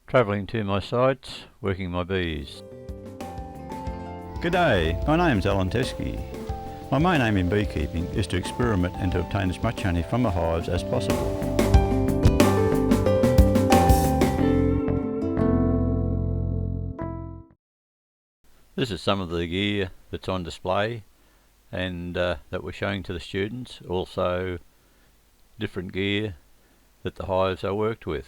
Travelling to my sites, working my bees. G'day, my name's Alan Teskey. My main aim in beekeeping is to experiment and to obtain as much honey from the hives as possible. This is some of the gear that's on display and that we're showing to the students. Also different gear that the hives are worked with.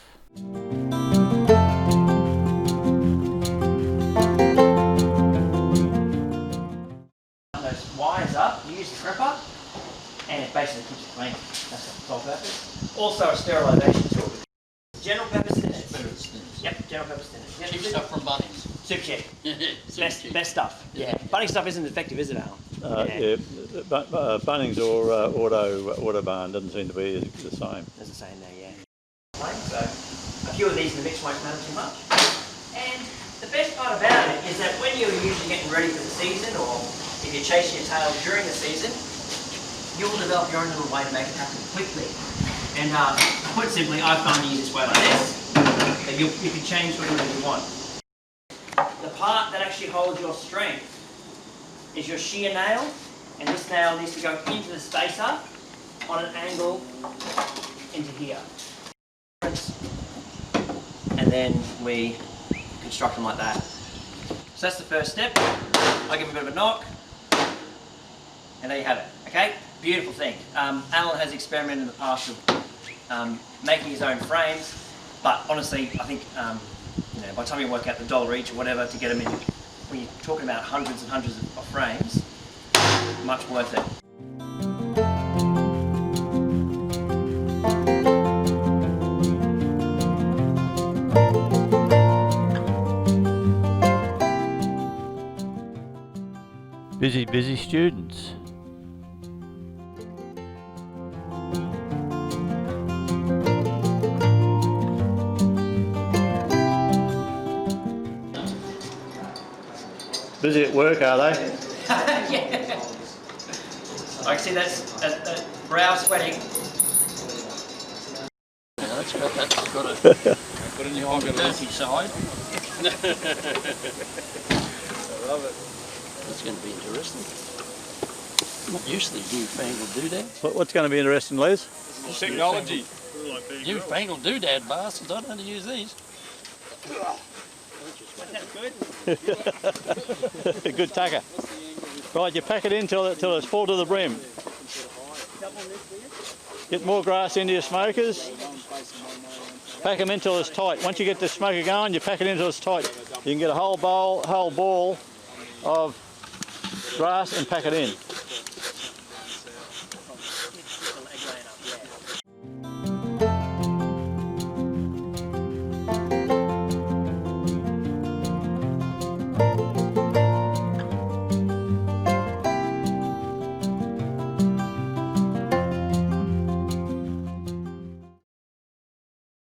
Those wires up, you use a tripper, and it basically keeps it clean. That's the sole purpose. Also a sterilisation tool. General purpose thinners. Yep, general purpose thinners. Cheap stuff from Bunnings. Super cheap. Super Best stuff. Yeah. Bunnings stuff isn't effective, is it, Alan? Bunnings or Autobarn doesn't seem to be the same. There's a saying there, yeah. So a few of these in the mix won't matter too much. And the best part about it is that when you're usually getting ready for the season, or if you're chasing your tail during the season, you'll develop your own little way to make it happen quickly. And put simply, I find the easiest way like this, that you can change whatever you want. The part that actually holds your strength is your shear nail, and this nail needs to go into the spacer on an angle into here. And then we construct them like that. So that's the first step. I give them a bit of a knock, and there you have it. Okay, beautiful thing. Alan has experimented in the past with making his own frames, but honestly, I think you know, by the time you work out the dollar each or whatever to get them in, when you're talking about hundreds and hundreds of frames, much worth it. Busy students. Busy at work, are they? Yeah. I can see that brow sweating. Yeah, that's got a on the dirty side. I love it. That's going to be interesting. I'm not used to these newfangled doodads. What's going to be interesting, Les? Technology. Newfangled doodad bastards, I don't know how to use these. Good tucker. Right, you pack it in till it's full to the brim. Get more grass into your smokers. Pack them in till it's tight. Once you get the smoker going, you pack it in till it's tight. You can get a whole ball of grass and pack it in.